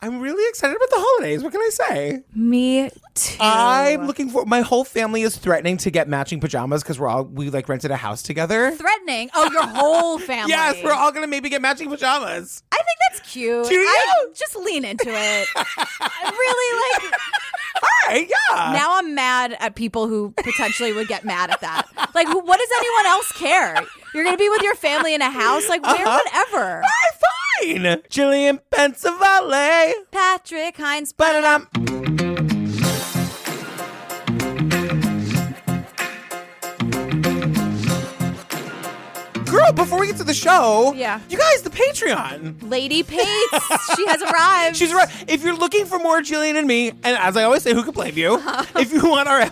I'm really excited about the holidays. What can I say? Me too. I'm looking for, my whole family is threatening to get matching pajamas because we like rented a house together. Threatening? Oh, your whole family. Yes, we're all going to maybe get matching pajamas. I think that's cute. Do you? Just lean into it. I really like... All right, yeah. Now I'm mad at people who potentially would get mad at that. Like, what does anyone else care? You're going to be with your family in a house? Like, wear whatever. All right, fine. Jillian Pensavalli. Patrick Hines. Ba-da-dum. Girl, before we get to the show, you guys, the Patreon. Lady Pates, she has arrived. She's arrived. If you're looking for more Jillian and me, and as I always say, who can blame you? If you want our...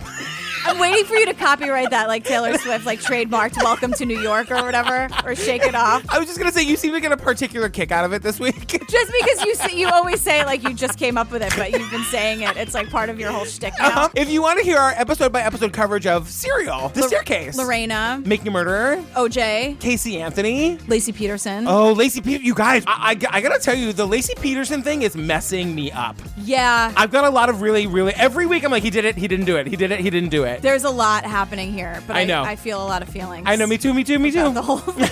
I'm waiting for you to copyright that, like Taylor Swift, like trademarked "Welcome to New York" or whatever, or "Shake It Off." I was just gonna say you seem to get a particular kick out of it this week. Just because you always say like you just came up with it, but you've been saying it. It's like part of your whole shtick now. If you want to hear our episode by episode coverage of Serial, The Staircase, Lorena, Making a Murderer, OJ, Casey Anthony, Lacey Peterson. Oh, Lacey Peterson. You guys, I gotta tell you, the Lacey Peterson thing is messing me up. Yeah. I've got a lot of really, every week I'm like, he did it, he didn't do it. He did it, he didn't do it. There's a lot happening here, but I know. I feel a lot of feelings. I know, me too. The whole thing.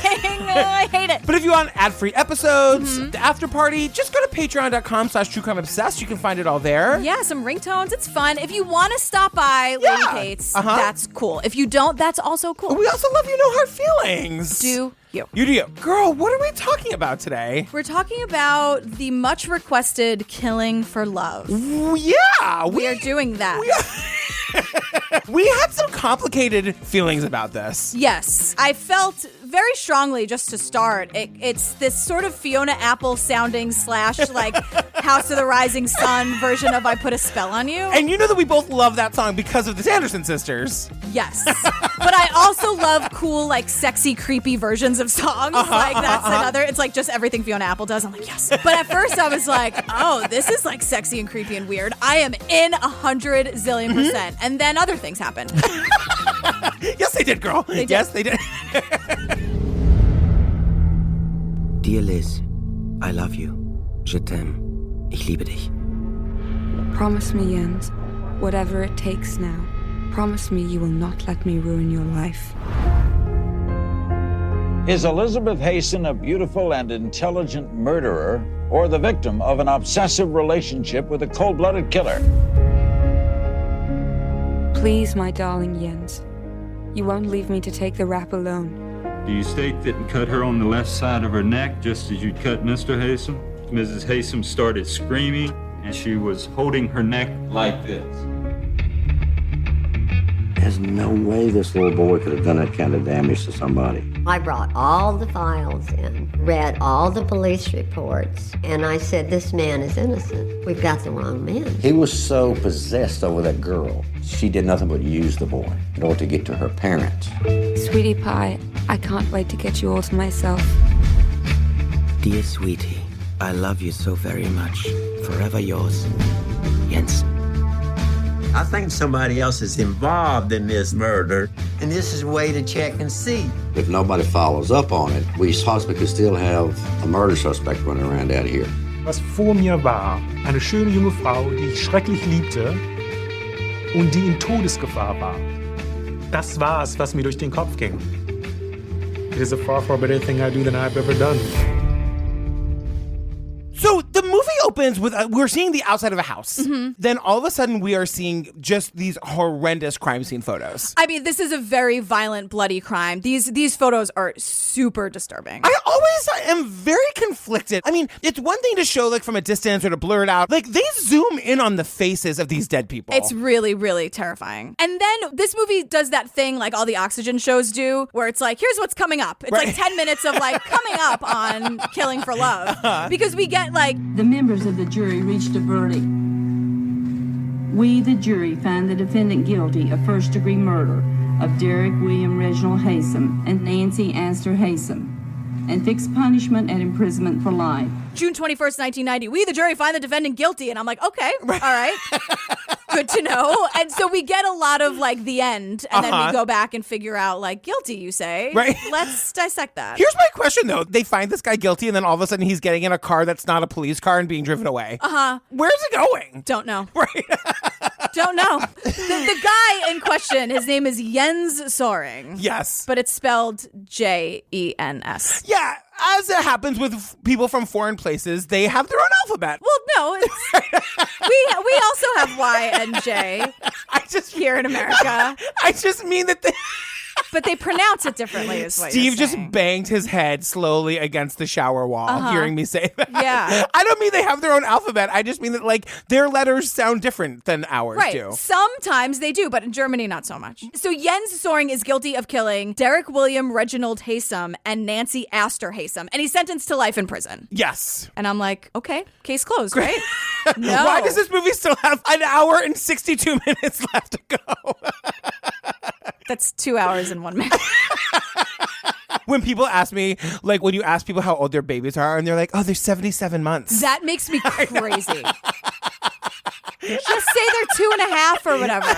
I hate it. But if you want ad-free episodes, the after party, just go to patreon.com/truecrimeobsessed. You can find it all there. Yeah, some ringtones. It's fun. If you want to stop by Lady Pates, that's cool. If you don't, that's also cool. We also love you, no hard feelings. Do you. You do you. Girl, what are we talking about today? We're talking about the much requested Killing for Love. Yeah. We are doing that. We had some complicated feelings about this. Yes. I felt very strongly, just to start, it's this sort of Fiona Apple sounding / like House of the Rising Sun version of I Put a Spell on You. And you know that we both love that song because of the Sanderson sisters. Yes. But I also love cool, like sexy, creepy versions of songs. That's another, it's like just everything Fiona Apple does. I'm like, yes. But at first I was like, oh, this is like sexy and creepy and weird. I am in 100 zillion %. And then other things happened. Yes, they did, girl. They did. Yes, they did. Dear Liz, I love you. Je t'aime. Ich liebe dich. Promise me, Jens, whatever it takes now, promise me you will not let me ruin your life. Is Elizabeth Haysom a beautiful and intelligent murderer or the victim of an obsessive relationship with a cold-blooded killer? Please, my darling Jens, you won't leave me to take the rap alone. Do you stake that and cut her on the left side of her neck just as you'd cut Mr. Haysom? Mrs. Haysom started screaming, and she was holding her neck like this. There's no way this little boy could have done that kind of damage to somebody. I brought all the files in, read all the police reports, and I said, this man is innocent. We've got the wrong man. He was so possessed over that girl. She did nothing but use the boy in order to get to her parents. Sweetie pie, I can't wait to get you all to myself. Dear sweetie, I love you so very much. Forever yours, Jens. I think somebody else is involved in this murder, and this is a way to check and see. If nobody follows up on it, we possibly could still have a murder suspect running around out here. Was vor mir war, eine schöne junge Frau, die ich schrecklich liebte und die in Todesgefahr war. Das war es, was mir durch den Kopf ging. It is a far, far better thing I do than I've ever done. So the movie opens with, we're seeing the outside of a house. Mm-hmm. Then all of a sudden we are seeing just these horrendous crime scene photos. I mean, this is a very violent, bloody crime. These photos are super disturbing. I always am very conflicted. I mean, it's one thing to show like from a distance or to blur it out. Like they zoom in on the faces of these dead people. It's really, really terrifying. And then this movie does that thing like all the Oxygen shows do, where it's like, here's what's coming up. It's like 10 minutes of like coming up on Killing for Love. Because we get like... The members of the jury reached a verdict. We, the jury, find the defendant guilty of first-degree murder of Derek William Reginald Haysom and Nancy Astor Haysom, and fixed punishment and imprisonment for life. June 21st, 1990, we, the jury, find the defendant guilty. And I'm like, okay, all right. Good to know. And so we get a lot of like the end, and then we go back and figure out like, guilty, you say? Right. Let's dissect that. Here's my question, though. They find this guy guilty, and then all of a sudden he's getting in a car that's not a police car and being driven away. Where's it going? Don't know. Right. Don't know. The guy in question, his name is Jens Söring. Yes. But it's spelled Jens. Yeah. As it happens with people from foreign places, they have their own alphabet. Well, no, we also have Y and J. Here in America. I just mean that but they pronounce it differently, is what Steve you're just saying. banged his head slowly against the shower wall, hearing me say that. Yeah. I don't mean they have their own alphabet. I just mean that, like, their letters sound different than ours do. Sometimes they do, but in Germany, not so much. So Jens Söring is guilty of killing Derek William Reginald Haysom and Nancy Astor Haysom, and he's sentenced to life in prison. Yes. And I'm like, okay, case closed, right? No. Why does this movie still have an hour and 62 minutes left to go? That's 2 hours and 1 minute. When people ask me, like when you ask people how old their babies are, and they're like, oh, they're 77 months. That makes me crazy. Just say they're 2.5 or whatever.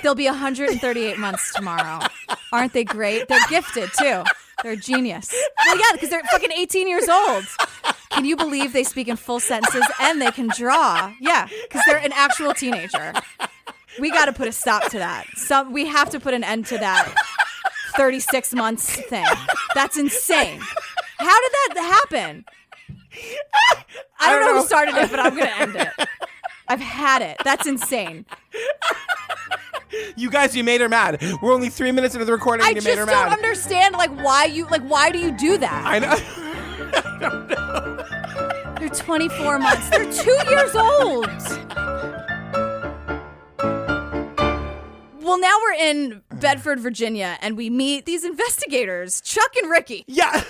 They'll be 138 months tomorrow. Aren't they great? They're gifted too. They're a genius. Well, yeah, because they're fucking 18 years old. Can you believe they speak in full sentences and they can draw? Yeah, because they're an actual teenager. We got to put a stop to that. We have to put an end to that 36 months thing. That's insane. How did that happen? I don't know who started it, but I'm going to end it. I've had it. That's insane. You guys, you made her mad. We're only 3 minutes into the recording and you made her mad. I just don't understand why do you do that? I know. I don't know. They're 24 months. They're 2 years old. Well, now we're in Bedford, Virginia, and we meet these investigators, Chuck and Ricky. Yeah.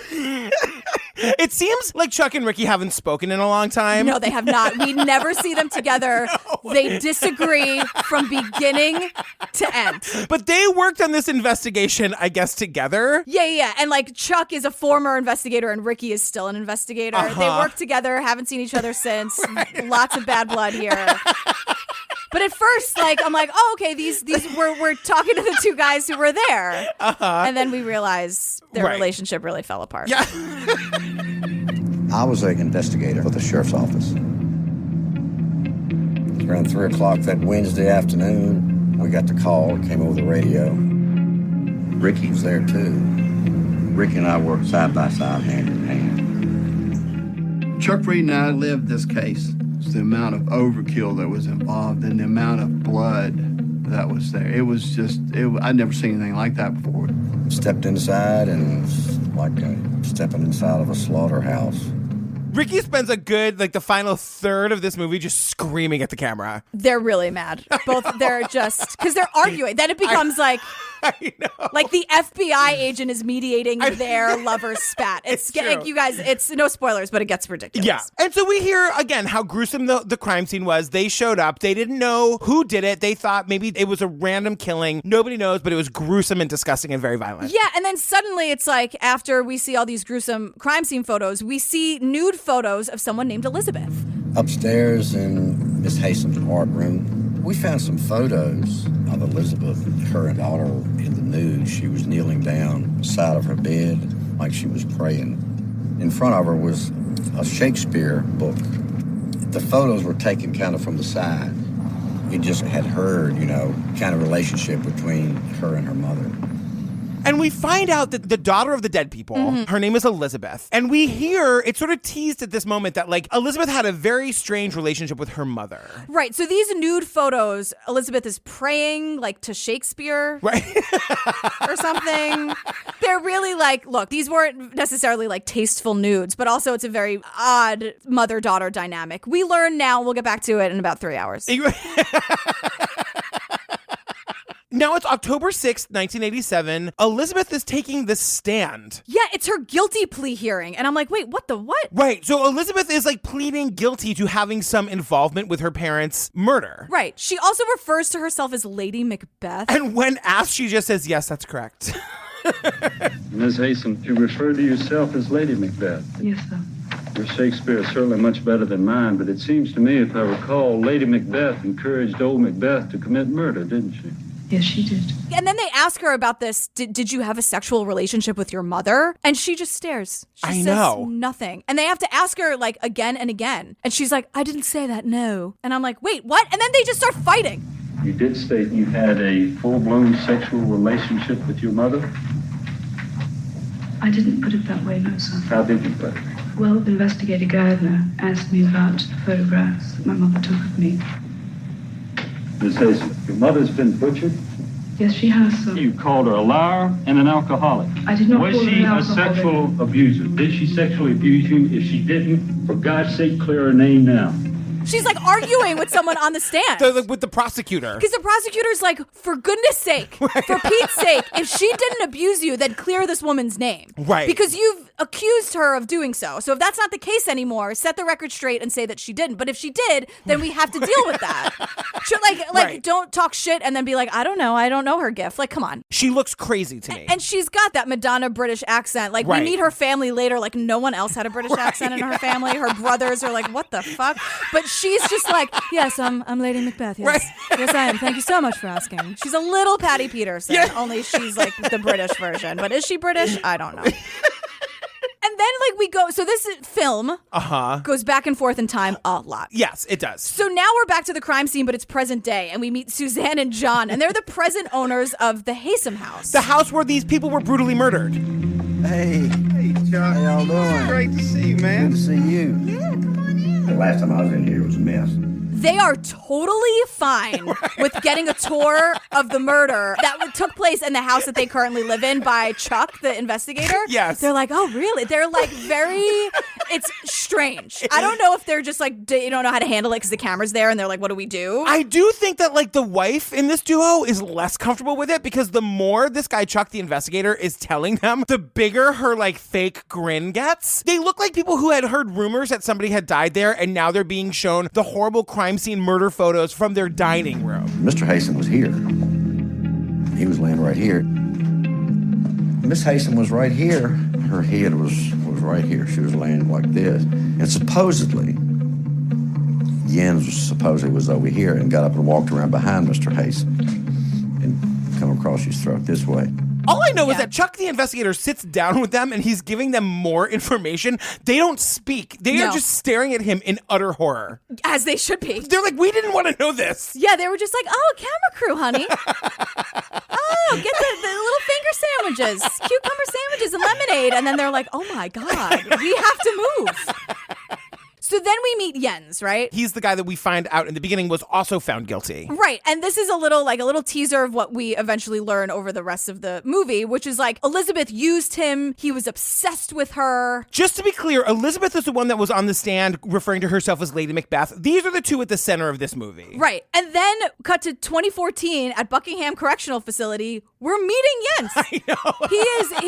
It seems like Chuck and Ricky haven't spoken in a long time. No, they have not. We never see them together. No. They disagree from beginning to end. But they worked on this investigation, I guess, together. Yeah. And like Chuck is a former investigator and Ricky is still an investigator. They work together, haven't seen each other since. Right. Lots of bad blood here. But at first, like, I'm like, oh, okay, these we're talking to the two guys who were there. And then we realize their relationship really fell apart. Yeah. I was an investigator for the sheriff's office. Around 3 o'clock that Wednesday afternoon, we got the call. It came over the radio. Ricky was there, too. Ricky and I worked side by side, hand in hand. Chuck Reed and I lived this case. The amount of overkill that was involved and the amount of blood that was there. It was just, I'd never seen anything like that before. Stepped inside and it was like stepping inside of a slaughterhouse. Ricky spends a good, like the final third of this movie just screaming at the camera. They're really mad. Both, they're just, because they're arguing. Then it becomes like the FBI agent is mediating their lover's spat. It's getting, you guys, it's no spoilers, but it gets ridiculous. Yeah. And so we hear, again, how gruesome the crime scene was. They showed up. They didn't know who did it. They thought maybe it was a random killing. Nobody knows, but it was gruesome and disgusting and very violent. Yeah. And then suddenly it's like after we see all these gruesome crime scene photos, we see nude photos of someone named Elizabeth. Upstairs in Miss Haysom's art room, we found some photos of Elizabeth, her and daughter in the nude. She was kneeling down beside of her bed like she was praying. In front of her was a Shakespeare book. The photos were taken kind of from the side. You just had heard, kind of relationship between her and her mother. And we find out that the daughter of the dead people, her name is Elizabeth. And we hear, it's sort of teased at this moment that like Elizabeth had a very strange relationship with her mother. Right. So these nude photos, Elizabeth is praying like to Shakespeare. Right. or something. They're really like, look, these weren't necessarily like tasteful nudes, but also it's a very odd mother-daughter dynamic. We learn now, we'll get back to it in about 3 hours. Now it's October 6th, 1987. Elizabeth is taking the stand. Yeah, it's her guilty plea hearing. And I'm like, wait, what? Right. So Elizabeth is like pleading guilty to having some involvement with her parents' murder. Right. She also refers to herself as Lady Macbeth. And when asked, she just says, yes, that's correct. Ms. Haysom, you refer to yourself as Lady Macbeth. Yes, sir. Your Shakespeare is certainly much better than mine, but it seems to me, if I recall, Lady Macbeth encouraged old Macbeth to commit murder, didn't she? Yes, she did. And then they ask her about this. Did you have a sexual relationship with your mother? And she just stares. She says nothing. And they have to ask her like again and again. And she's like, I didn't say that, no. And I'm like, wait, what? And then they just start fighting. You did state you had a full-blown sexual relationship with your mother? I didn't put it that way, no, sir. How did you put it? Well, Investigator Gardner asked me about photographs that my mother took of me. Ms. Haysom, your mother's been butchered? Yes, she has, sir. You called her a liar and an alcoholic. I did not Was call her she an a alcoholic. sexual abuser? Did she sexually abuse you? If she didn't, for God's sake, clear her name now. She's like arguing with someone on the stand. With the prosecutor. Because the prosecutor's like, for goodness sake, for Pete's sake, if she didn't abuse you, then clear this woman's name. Right. Because you've accused her of doing so. So if that's not the case anymore, set the record straight and say that she didn't. But if she did, then we have to deal with that. Like don't talk shit and then be like, I don't know her gift. Like, come on. She looks crazy to me. And she's got that Madonna British accent. Like, we meet her family later, like no one else had a British accent in her family. Her brothers are like, what the fuck? But she's just like, yes, I'm Lady Macbeth. Yes. Right. Yes, I am. Thank you so much for asking. She's a little Patty Peterson, only she's like the British version. But is she British? I don't know. And then we go, so this film goes back and forth in time a lot. Yes, it does. So now we're back to the crime scene, but it's present day, and we meet Suzanne and John, and they're the present owners of the Haysom house. The house where these people were brutally murdered. Hey, Chuck. How y'all doing? Great to see you, man. Good to see you. Yeah, come on in. The last time I was in here, it was a mess. They are totally fine with getting a tour of the murder that took place in the house that they currently live in by Chuck, the investigator. Yes. They're like, oh, really? They're like it's strange. I don't know if they're just like, they don't know how to handle it because the camera's there and they're like, what do we do? I do think that the wife in this duo is less comfortable with it because the more this guy Chuck, the investigator, is telling them, the bigger her fake grin gets. They look like people who had heard rumors that somebody had died there and now they're being shown the horrible crime scene murder photos from their dining room. Mr. Haysom was here. He was laying right here. Miss Haysom was right here. Her head was right here. She was laying like this. And supposedly, Jens was over here and got up and walked around behind Mr. Haysom and come across his throat this way. All I know is that Chuck, the investigator, sits down with them and he's giving them more information. They don't speak. They are just staring at him in utter horror. As they should be. They're like, we didn't want to know this. Yeah, they were just like, oh, camera crew, honey. Oh, get the little finger sandwiches, cucumber sandwiches and lemonade. And then they're like, oh my God, we have to move. So then we meet Jens, right? He's the guy that we find out in the beginning was also found guilty. Right. And this is a little teaser of what we eventually learn over the rest of the movie, which is Elizabeth used him. He was obsessed with her. Just to be clear, Elizabeth is the one that was on the stand referring to herself as Lady Macbeth. These are the two at the center of this movie. Right. And then cut to 2014 at Buckingham Correctional Facility. We're meeting Jens. I know. He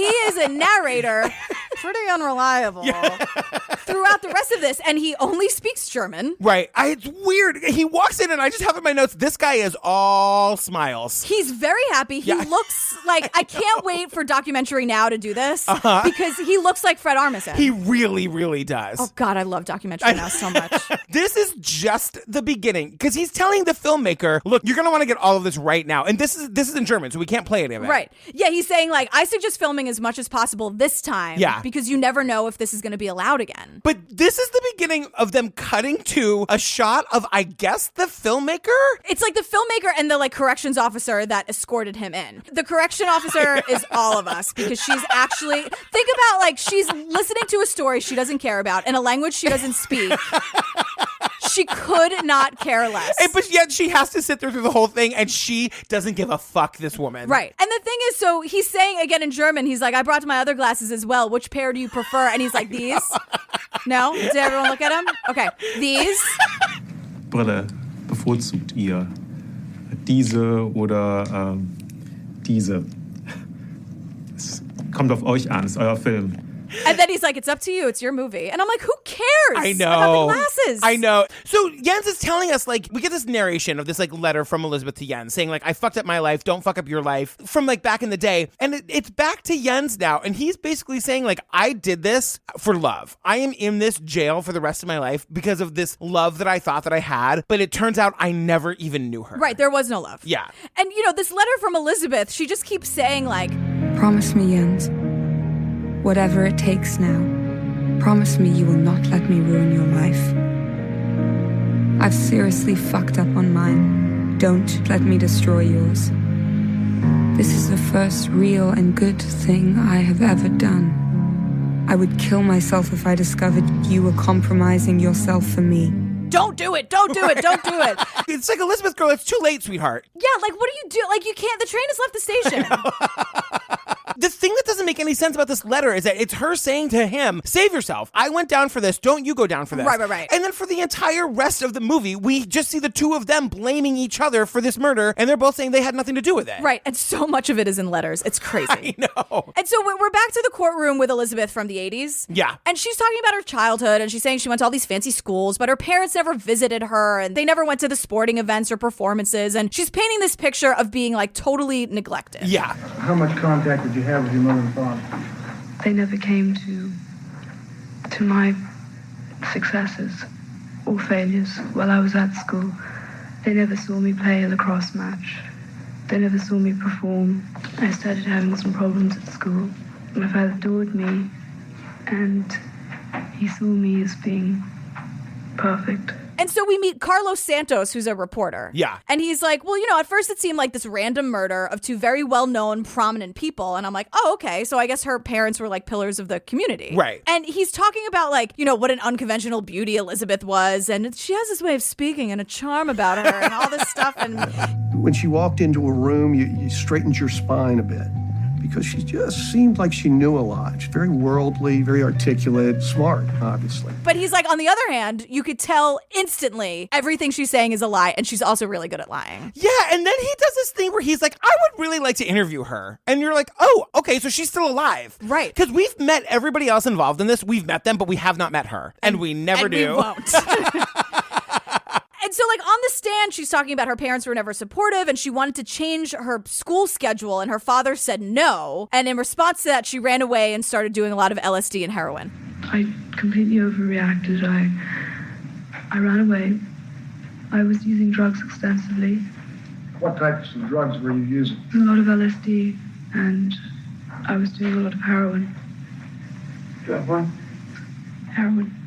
is a narrator. Pretty unreliable. Throughout the rest of this. And he only speaks German. Right. It's weird. He walks in and I just have in my notes, this guy is all smiles. He's very happy. He looks like, I can't wait for Documentary Now to do this because he looks like Fred Armisen. He really, really does. Oh God, I love Documentary Now so much. This is just the beginning because he's telling the filmmaker, look, you're going to want to get all of this right now. And this is in German, so we can't play any of it. Right. Yeah, he's saying I suggest filming as much as possible this time. Yeah. Because you never know if this is going to be allowed again. But this is the beginning of them cutting to a shot of, I guess, the filmmaker? It's like the filmmaker and the corrections officer that escorted him in. The correction officer is all of us because she's actually, think about she's listening to a story she doesn't care about in a language she doesn't speak. She could not care less. But yet she has to sit there through the whole thing and she doesn't give a fuck, this woman. Right. And the thing is, so he's saying again in German, he's like, I brought my other glasses as well. Which pair do you prefer? And he's like, these? No? Did everyone look at him? Okay. These? Brille bevorzugt ihr? Diese oder diese? Es kommt auf euch an, es ist euer Film. And then he's like, it's up to you. It's your movie. And I'm like, who cares? I know. About the glasses. I know. So Jens is telling us, like, we get this narration of this, like, letter from Elizabeth to Jens saying, like, I fucked up my life. Don't fuck up your life, from, like, back in the day. And it's back to Jens now. And he's basically saying, like, I did this for love. I am in this jail for the rest of my life because of this love that I thought that I had. But it turns out I never even knew her. Right. There was no love. Yeah. And, this letter from Elizabeth, she just keeps saying, like, Promise me, Jens. Whatever it takes now. Promise me you will not let me ruin your life. I've seriously fucked up on mine. Don't let me destroy yours. This is the first real and good thing I have ever done. I would kill myself if I discovered you were compromising yourself for me. Don't do it. Don't do it. Don't do it. It's like, Elizabeth, girl, it's too late, sweetheart. Yeah, like, what do you do? Like, you can't, the train has left the station. The thing that doesn't make any sense about this letter is that it's her saying to him, save yourself. I went down for this. Don't you go down for this. Right. And then for the entire rest of the movie, we just see the two of them blaming each other for this murder, and they're both saying they had nothing to do with it. Right. And so much of it is in letters. It's crazy. I know. And so we're back to the courtroom with Elizabeth from the 80s. Yeah. And she's talking about her childhood, and she's saying she went to all these fancy schools, but her parents never visited her, and they never went to the sporting events or performances. And she's painting this picture of being, like, totally neglected. Yeah. How much contact did you have with your mother and father? They never came to my successes or failures while I was at school. They never saw me play a lacrosse match. They never saw me perform. I started having some problems at school. My father adored me, and he saw me as being perfect. And so we meet Carlos Santos, who's a reporter. Yeah. And he's like, well, at first it seemed like this random murder of two very well-known, prominent people. And I'm like, oh, okay. So I guess her parents were like pillars of the community. Right. And he's talking about like, what an unconventional beauty Elizabeth was. And she has this way of speaking and a charm about her and all this stuff. And when she walked into a room, you straightened your spine a bit, because she just seemed like she knew a lot. She's very worldly, very articulate, smart, obviously. But he's like, on the other hand, you could tell instantly everything she's saying is a lie, and she's also really good at lying. Yeah, and then he does this thing where he's like, I would really like to interview her. And you're like, oh, okay, so she's still alive. Right. Because we've met everybody else involved in this. We've met them, but we have not met her. And we never do. We won't. And so, like, on the stand, she's talking about her parents were never supportive and she wanted to change her school schedule, and her father said no. And in response to that, she ran away and started doing a lot of LSD and heroin. I completely overreacted. I ran away. I was using drugs extensively. What types of drugs were you using? A lot of LSD, and I was doing a lot of heroin. Heroin.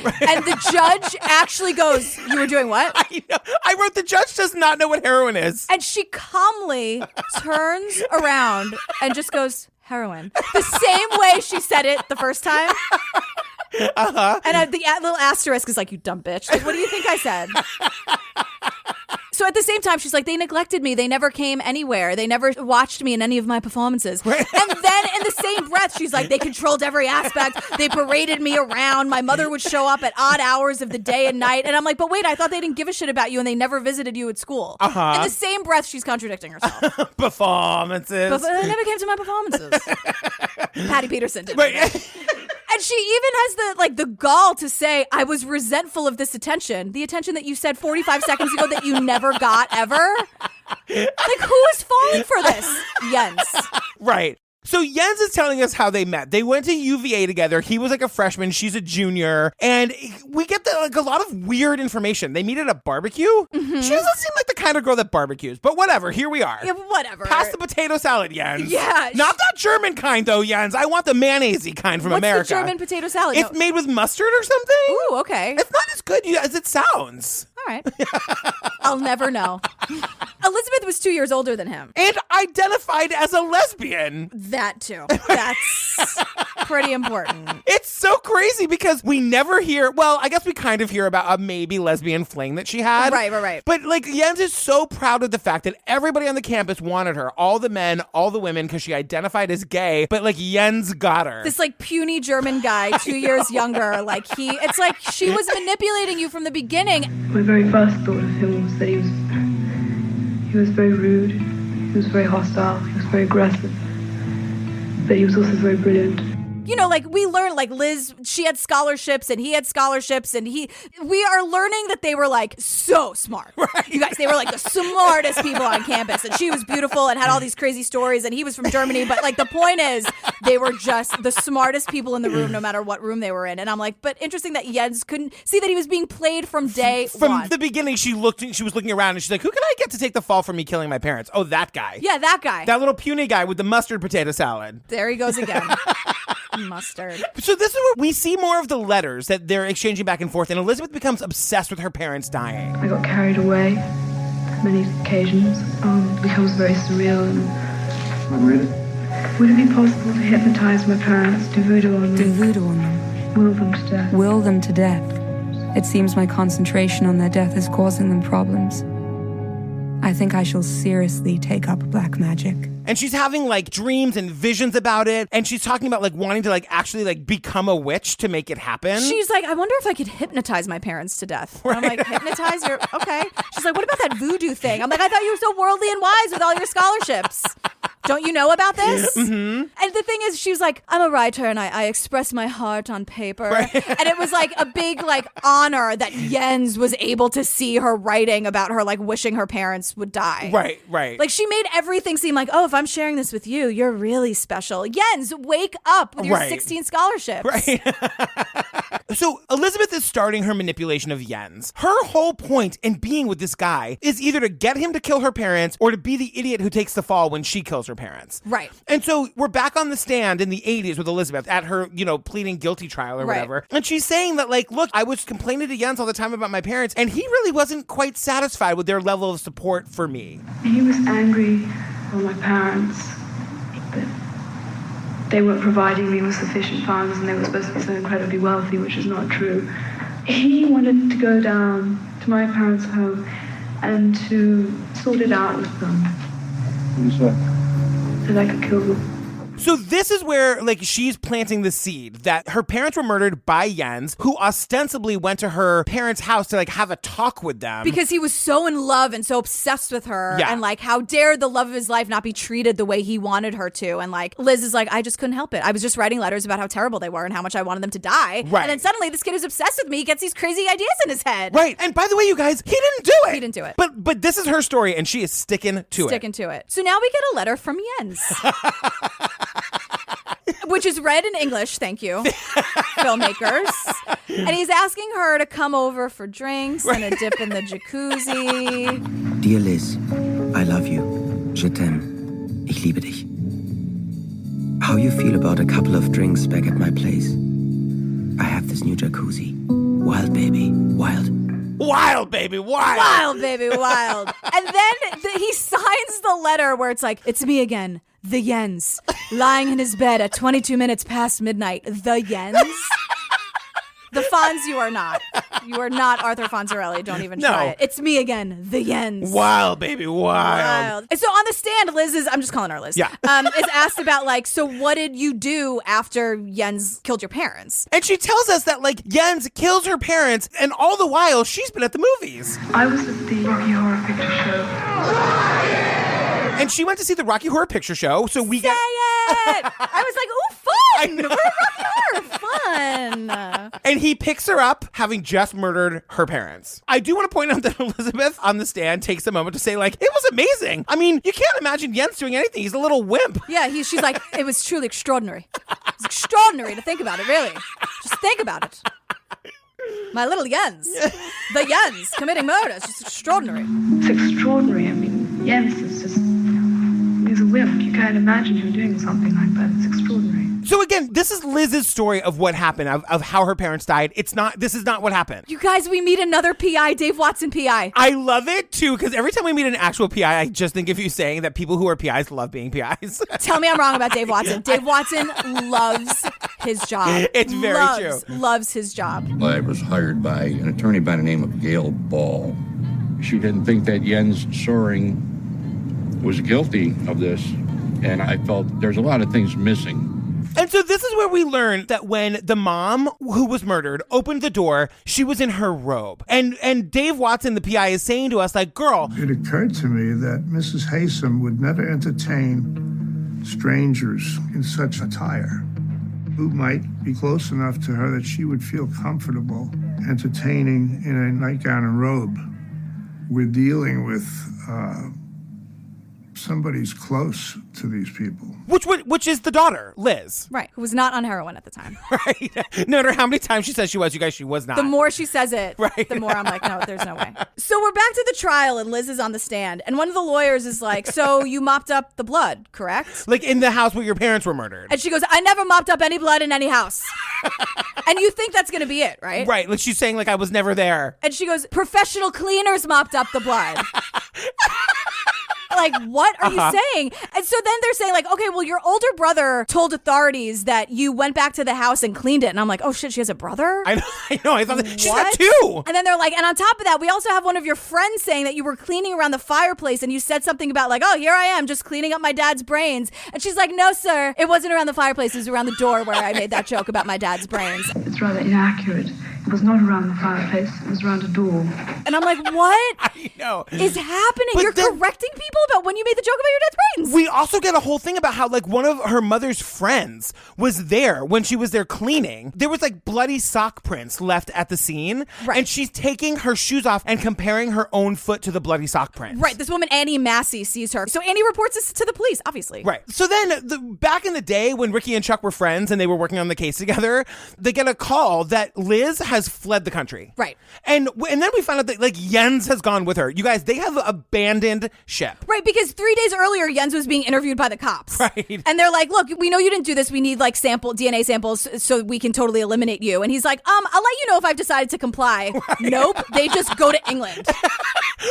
And the judge actually goes, you were doing what? I know. I wrote, the judge does not know what heroin is. And she calmly turns around and just goes, heroin. The same way she said it the first time. Uh-huh. And the little asterisk is like, you dumb bitch. Like, what do you think I said? So at the same time, she's like, they neglected me. They never came anywhere. They never watched me in any of my performances. And then in the same breath, she's like, they controlled every aspect. They paraded me around. My mother would show up at odd hours of the day and night. And I'm like, but wait, I thought they didn't give a shit about you and they never visited you at school. Uh-huh. In the same breath, she's contradicting herself. Performances. But they never came to my performances. Patty Peterson did. And she even has the gall to say, I was resentful of this attention. The attention that you said 45 seconds ago that you never got ever. Like, who is falling for this? Jens. Right. So Jens is telling us how they met. They went to UVA together. He was like a freshman. She's a junior. And we get a lot of weird information. They meet at a barbecue. Mm-hmm. She doesn't seem like the kind of girl that barbecues. But whatever. Here we are. Yeah, whatever. Pass the potato salad, Jens. Yeah. Not that German kind, though, Jens. I want the mayonnaise-y kind from America. What's the German potato salad? It's made with mustard or something. Ooh, okay. It's not as good as it sounds. All right. I'll never know. Elizabeth was 2 years older than him. And identified as a lesbian. That too. That's pretty important. It's so crazy because we never hear, well, I guess we kind of hear about a maybe lesbian fling that she had. Right. But like Jens is so proud of the fact that everybody on the campus wanted her. All the men, all the women, because she identified as gay. But like Jens got her. This like puny German guy, 2 years younger. Like it's like she was manipulating you from the beginning. My very first thought of him was that he was very rude, he was very hostile, he was very aggressive, but he was also very brilliant. you know, like we learned, like Liz, she had scholarships and he had scholarships, and we are learning that they were like so smart. Right. You guys, they were like the smartest people on campus, and she was beautiful and had all these crazy stories, and he was from Germany. But like the point is, they were just the smartest people in the room, no matter what room they were in. And I'm like, but interesting that Jens couldn't see that he was being played from day one. From the beginning, she was looking around and she's like, who can I get to take the fall for me killing my parents? Oh, that guy. Yeah, that guy. That little puny guy with the mustard potato salad. There he goes again. Mustard. So this is where we see more of the letters that they're exchanging back and forth, and Elizabeth becomes obsessed with her parents dying. I got carried away on many occasions. It becomes very surreal. And Really? would it be possible to hypnotize my parents, do voodoo on them? Do voodoo on them. Will them to death. Will them to death. It seems my concentration on their death is causing them problems. I think I shall seriously take up black magic. And she's having like dreams and visions about it. And she's talking about like wanting to like actually like become a witch to make it happen. She's like, I wonder if I could hypnotize my parents to death. Right. And I'm like, hypnotize your, okay. She's like, what about that voodoo thing? I'm like, I thought you were so worldly and wise with all your scholarships. Don't you know about this? Mm-hmm. And the thing is, she was like, I'm a writer and I express my heart on paper. Right. And it was like a big like honor that Jens was able to see her writing about her like wishing her parents would die. Right, right. Like she made everything seem like, oh, if I'm sharing this with you, you're really special. Jens, wake up with your 16 scholarships. Right. So Elizabeth is starting her manipulation of Jens. Her whole point in being with this guy is either to get him to kill her parents or to be the idiot who takes the fall when she kills her parents. Right. And so we're back on the stand in the 80s with Elizabeth at her, you know, pleading guilty trial or whatever. And she's saying that like, look, I was complaining to Jens all the time about my parents, and he really wasn't quite satisfied with their level of support for me. He was angry with my parents that they weren't providing me with sufficient funds and they were supposed to be so incredibly wealthy, which is not true. He wanted to go down to my parents' home and to sort it out with them. What is that? So that I could kill them. So this is where, like, she's planting the seed that her parents were murdered by Jens, who ostensibly went to her parents' house to, like, have a talk with them. Because he was so in love and so obsessed with her. Yeah. And, like, how dare the love of his life not be treated the way he wanted her to. And, like, Liz is like, I just couldn't help it. I was just writing letters about how terrible they were and how much I wanted them to die. Right. And then suddenly this kid is obsessed with me. He gets these crazy ideas in his head. Right. And by the way, you guys, he didn't do it. He didn't do it. But this is her story, and she is sticking to it. So now we get a letter from Jens. Which is read in English, thank you, filmmakers. And he's asking her to come over for drinks and a dip in the jacuzzi. Dear Liz, I love you. Je t'aime. Ich liebe dich. How you feel about a couple of drinks back at my place? I have this new jacuzzi. Wild, baby, wild. Wild, baby, wild. Wild, baby, wild. And then he signs the letter where it's like, it's me again. The Jens, lying in his bed at 22 minutes past midnight. The Jens? The Fonz, you are not. You are not Arthur Fonzarelli. Don't even try it. It's me again. The Jens. Wild, baby, wild. And so on the stand, Liz is, I'm just calling her Liz. Yeah. Is asked about like, so what did you do after Jens killed your parents? And she tells us that like Jens kills her parents, and all the while she's been at the movies. I was at the Rocky Horror Picture Show. And she went to see the Rocky Horror Picture Show, so we Say it! I was like, ooh, fun! We're Rocky Horror, fun! And he picks her up, having just murdered her parents. I do want to point out that Elizabeth on the stand takes a moment to say, like, it was amazing. I mean, you can't imagine Jens doing anything. He's a little wimp. Yeah, she's like, it was truly extraordinary. It's extraordinary to think about it, really. Just think about it. My little Jens. The Jens committing murder. It's just extraordinary. It's extraordinary. I mean, Jens is just... He's a wimp. You can't imagine him doing something like that. It's extraordinary. So again, this is Liz's story of what happened, of how her parents died. This is not what happened. You guys, we meet another PI, Dave Watson PI. I love it too, because every time we meet an actual PI, I just think of you saying that people who are PIs love being PIs. Tell me I'm wrong about Dave Watson. Dave Watson loves his job. It's very true. Loves his job. I was hired by an attorney by the name of Gail Ball. She didn't think that Jens Söring was guilty of this, and I felt there's a lot of things missing. And so this is where we learned that when the mom who was murdered opened the door, she was in her robe. And Dave Watson, the PI, is saying to us, like, girl. It occurred to me that Mrs. Haysom would never entertain strangers in such attire. who might be close enough to her that she would feel comfortable entertaining in a nightgown and robe. We're dealing with somebody's close to these people. Which is the daughter, Liz. Right, who was not on heroin at the time. Right. No matter how many times she says she was, you guys, she was not. The more she says it, right. The more I'm like, no, there's no way. So we're back to the trial and Liz is on the stand. And one of the lawyers is like, so you mopped up the blood, correct? Like in the house where your parents were murdered. And she goes, I never mopped up any blood in any house. And you think that's going to be it, right? Right. Like she's saying like I was never there. And she goes, professional cleaners mopped up the blood. Like, what are you saying? And so then they're saying like, okay, well, your older brother told authorities that you went back to the house and cleaned it. And I'm like, oh shit, she has a brother? I know. I thought she's got two. And then they're like, and on top of that, we also have one of your friends saying that you were cleaning around the fireplace and you said something about like, oh, here I am just cleaning up my dad's brains. And she's like, no, sir, it wasn't around the fireplace. It was around the door where I made that joke about my dad's brains. It's rather inaccurate. It was not around the fireplace. It was around a door. And I'm like, what I know. is happening? But You're correcting people about when you made the joke about your dad's brains. We also get a whole thing about how like one of her mother's friends was there when she was there cleaning. There was like bloody sock prints left at the scene. Right. And she's taking her shoes off and comparing her own foot to the bloody sock prints. Right. This woman, Annie Massey, sees her. So Annie reports this to the police, obviously. Right. So then back in the day when Ricky and Chuck were friends and they were working on the case together, they get a call that Liz has fled the country. Right. And then we found out that like Jens has gone with her. You guys, they have abandoned ship. Right, because 3 days earlier, Jens was being interviewed by the cops. Right. And they're like, look, we know you didn't do this. We need like DNA samples so we can totally eliminate you. And he's like, I'll let you know if I've decided to comply. Right. Nope. They just go to England.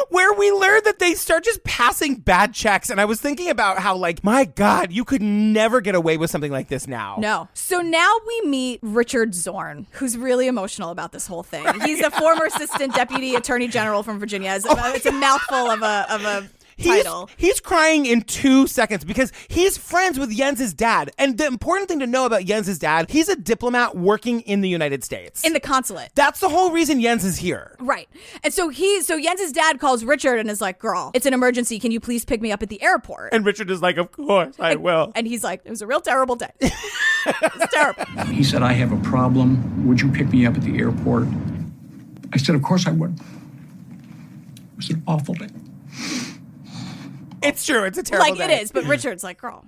Where we learned that they start just passing bad checks. And I was thinking about how like, my God, you could never get away with something like this now. No. So now we meet Richard Zorn, who's really emotional about this whole thing. Right. He's a former assistant deputy attorney general from Virginia. It's a mouthful of a title. He's crying in 2 seconds because he's friends with Jens's dad. And the important thing to know about Jens's dad, he's a diplomat working in the United States. In the consulate. That's the whole reason Jens is here. Right. And so Jens's dad calls Richard and is like, girl, it's an emergency. Can you please pick me up at the airport? And Richard is like, of course, I will. And he's like, it was a real terrible day. It's terrible. He said, I have a problem. Would you pick me up at the airport? I said, of course I would. It was an awful day. It's true. It's a terrible day. Like it is, but Richard's like, girl.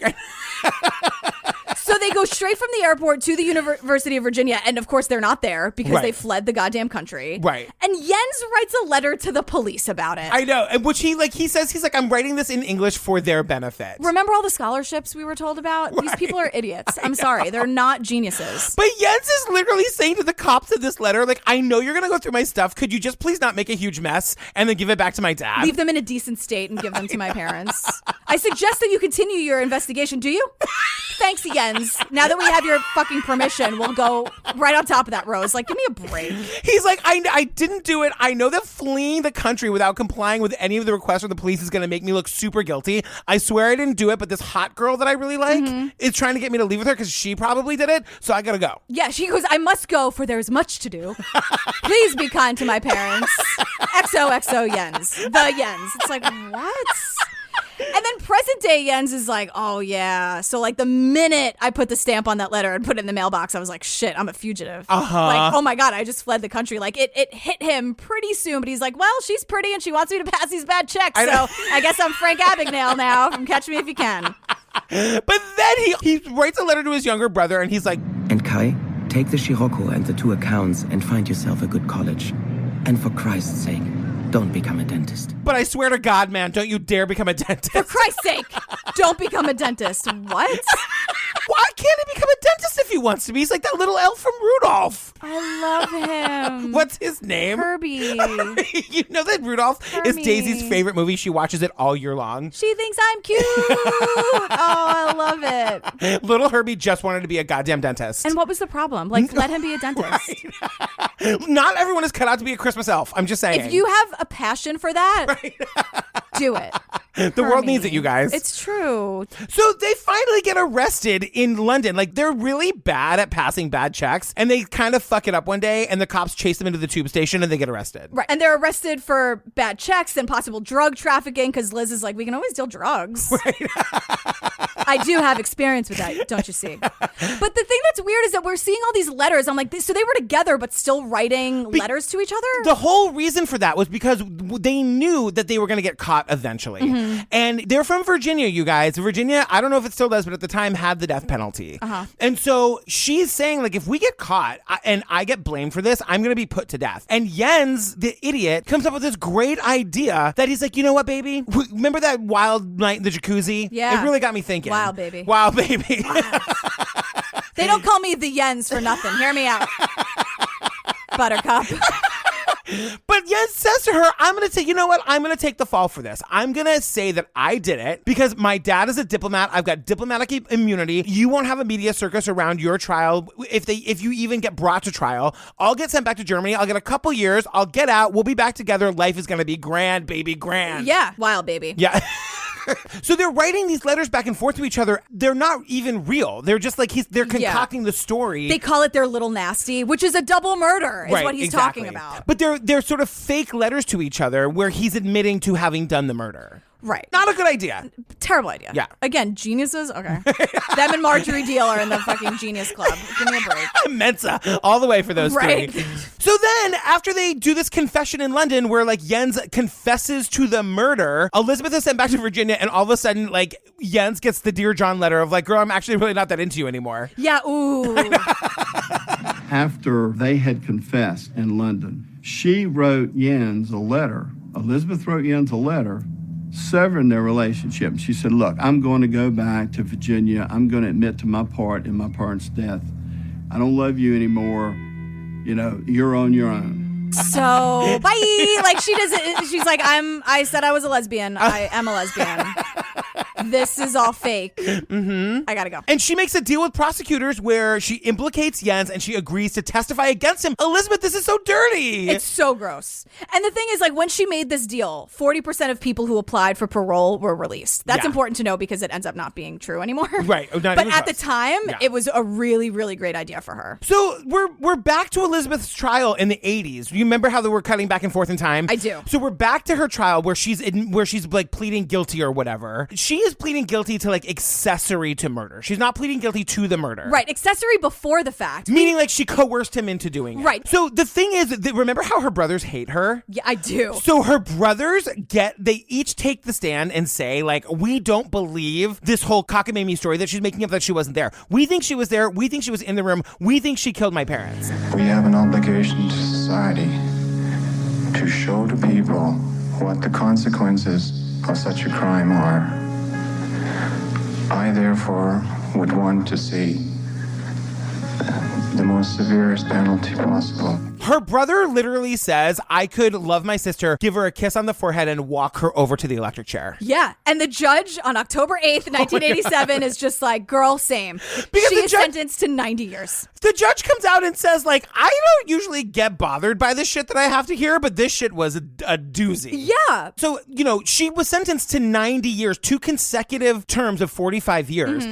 So they go straight from the airport to the University of Virginia, and of course they're not there because they fled the goddamn country. Right. And Jens writes a letter to the police about it. I know, and which he says he's like, I'm writing this in English for their benefit. Remember all the scholarships we were told about? Right. These people are idiots. I'm sorry, they're not geniuses. But Jens is literally saying to the cops in this letter, like, I know you're gonna go through my stuff. Could you just please not make a huge mess and then give it back to my dad? Leave them in a decent state and give them to my parents. I suggest that you continue your investigation. Do you? Thanks, Jens. Now that we have your fucking permission, we'll go right on top of that, Rose. Like, give me a break. He's like, I didn't do it. I know that fleeing the country without complying with any of the requests from the police is going to make me look super guilty. I swear I didn't do it, but this hot girl that I really like is trying to get me to leave with her because she probably did it, so I gotta go. Yeah, she goes, I must go for there's much to do. Please be kind to my parents. XOXO Jens. The Jens. It's like, what? And then present day Jens is like, oh yeah. So like the minute I put the stamp on that letter and put it in the mailbox, I was like, shit, I'm a fugitive. Like, oh my God, I just fled the country. Like it hit him pretty soon, but he's like, well, she's pretty and she wants me to pass these bad checks. So I guess I'm Frank Abagnale now from Catch Me If You Can. But then he writes a letter to his younger brother and he's like, And Kai, take the Scirocco and the 2 accounts and find yourself a good college. And for Christ's sake, don't become a dentist. But I swear to God, man, don't you dare become a dentist. For Christ's sake, don't become a dentist. What? Why can't he become a dentist if he wants to be? He's like that little elf from Rudolph. I love him. What's his name? Herbie. You know that Rudolph is Daisy's favorite movie. She watches it all year long. She thinks I'm cute. Oh, I love it. Little Herbie just wanted to be a goddamn dentist. And what was the problem? Like, let him be a dentist. Right. Not everyone is cut out to be a Christmas elf. I'm just saying. If you have a passion for that, do it. The world needs it, you guys. It's true. So they finally get arrested in London. Like, they're really bad at passing bad checks, and they kind of fuck it up one day, and the cops chase them into the tube station, and they get arrested. Right. And they're arrested for bad checks and possible drug trafficking, because Liz is like, we can always deal drugs. Right. I do have experience with that, don't you see? But the thing that's weird is that we're seeing all these letters. I'm like, so they were together but still writing letters to each other? The whole reason for that was because they knew that they were going to get caught eventually. Mm-hmm. And they're from Virginia, you guys. Virginia, I don't know if it still does, but at the time had the death penalty. And so she's saying, like, if we get caught and I get blamed for this, I'm going to be put to death. And Jens, the idiot, comes up with this great idea that he's like, you know what, baby? Remember that wild night in the jacuzzi? Yeah. It really got me thinking. Wild baby. Wild baby. Wow. They don't call me the Jens for nothing. Hear me out. Buttercup. But Jens says to her, I'm going to take, you know what? I'm going to take the fall for this. I'm going to say that I did it because my dad is a diplomat. I've got diplomatic immunity. You won't have a media circus around your trial. If you even get brought to trial, I'll get sent back to Germany. I'll get a couple years. I'll get out. We'll be back together. Life is going to be grand, baby, grand. Yeah. Wild baby. Yeah. So they're writing these letters back and forth to each other. They're not even real. They're just like they're concocting the story. They call it their little nasty, which is a double murder, is what he's talking about. But they're sort of fake letters to each other where he's admitting to having done the murder. Right. Not a good idea. Terrible idea. Yeah. Again, geniuses? Okay. Them and Marjorie Deal are in the fucking genius club. Give me a break. Mensa. All the way for those right. three. So then, after they do this confession in London where, like, Jens confesses to the murder, Elizabeth is sent back to Virginia, and all of a sudden, like, Jens gets the Dear John letter of, like, girl, I'm actually really not that into you anymore. Yeah, ooh. After they had confessed in London, she wrote Jens a letter. Elizabeth wrote Jens a letter severing their relationship. She said, look, I'm going to go back to Virginia. I'm going to admit to my part in my parents' death. I don't love you anymore. You know, you're on your own. So, bye. Like, she doesn't, she's like, I said I was a lesbian. I am a lesbian. This is all fake. Mm-hmm. I gotta go. And she makes a deal with prosecutors where she implicates Jens and she agrees to testify against him. Elizabeth, this is so dirty. It's so gross. And the thing is, like, when she made this deal, 40% of people who applied for parole were released. That's important to know because it ends up not being true anymore. Right. But at the time, it was a really, really great idea for her. So we're back to Elizabeth's trial in the 80s. You remember how they were cutting back and forth in time? I do. So we're back to her trial where she's like pleading guilty or whatever. She is pleading guilty to, like, accessory to murder. She's not pleading guilty to the murder. Right. Accessory before the fact. Meaning, like, she coerced him into doing it. Right. So the thing is, remember how her brothers hate her? Yeah, I do. So her brothers they each take the stand and say, like, we don't believe this whole cockamamie story that she's making up that she wasn't there. We think she was there. We think she was in the room. We think she killed my parents. We have an obligation to society to show to people what the consequences of such a crime are. I, therefore, would want to see the most severest penalty possible. Her brother literally says, I could love my sister, give her a kiss on the forehead, and walk her over to the electric chair. Yeah. And the judge on October 8th, 1987 is just like, girl, same. Because she is sentenced to 90 years. The judge comes out and says, like, I don't usually get bothered by this shit that I have to hear, but this shit was a doozy. Yeah. So, you know, she was sentenced to 90 years, 2 consecutive terms of 45 years.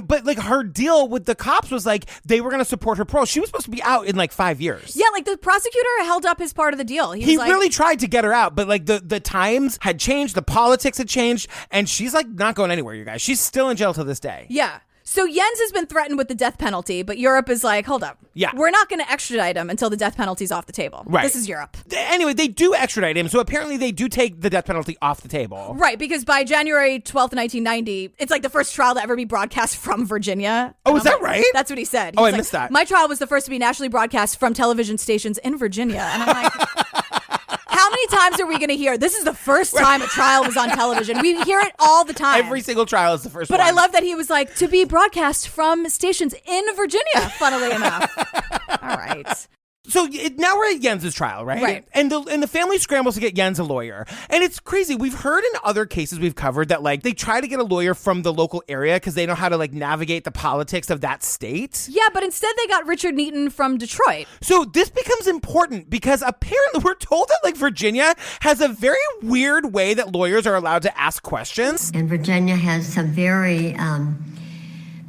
But like her deal with the cops was like, they were going to support her parole. She was supposed to be out in like 5 years. Yeah, like the prosecutor held up his part of the deal. He really tried to get her out, but like the times had changed, the politics had changed, and she's like not going anywhere, you guys. She's still in jail to this day. Yeah. So Jens has been threatened with the death penalty, but Europe is like, hold up. Yeah. We're not going to extradite him until the death penalty's off the table. Right. This is Europe. Anyway, they do extradite him, so apparently they do take the death penalty off the table. Right, because by January 12th, 1990, it's like the first trial to ever be broadcast from Virginia. Oh, is that right? That's what he said. Oh, He's I missed that. My trial was the first to be nationally broadcast from television stations in Virginia. And I'm like... How many times are we going to hear, this is the first time a trial was on television? We hear it all the time. Every single trial is the first one. one. But I love that he was like, to be broadcast from stations in Virginia, funnily enough. All right. So now we're at Jens's trial, right? Right. And the family scrambles to get Jens a lawyer. And it's crazy. We've heard in other cases we've covered that like they try to get a lawyer from the local area because they know how to like navigate the politics of that state. Yeah, but instead they got Richard Neaton from Detroit. So this becomes important because apparently we're told that like Virginia has a very weird way that lawyers are allowed to ask questions. And Virginia has some very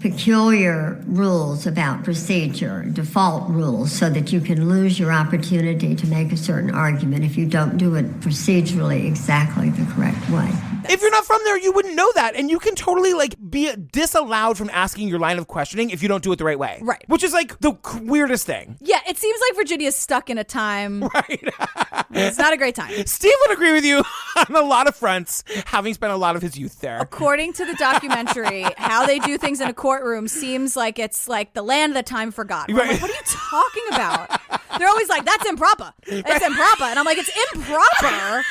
peculiar rules about procedure, default rules, so that you can lose your opportunity to make a certain argument if you don't do it procedurally exactly the correct way. If you're not from there, you wouldn't know that. And you can totally like be disallowed from asking your line of questioning if you don't do it the right way. Right. Which is like the weirdest thing. Yeah, it seems like Virginia's stuck in a time. Right. It's not a great time. Steve would agree with you on a lot of fronts, having spent a lot of his youth there. According to the documentary, how they do things in a courtroom seems like it's like the land that time forgot. I'm like, what are you talking about? They're always like, that's improper. It's improper. And I'm like, it's improper?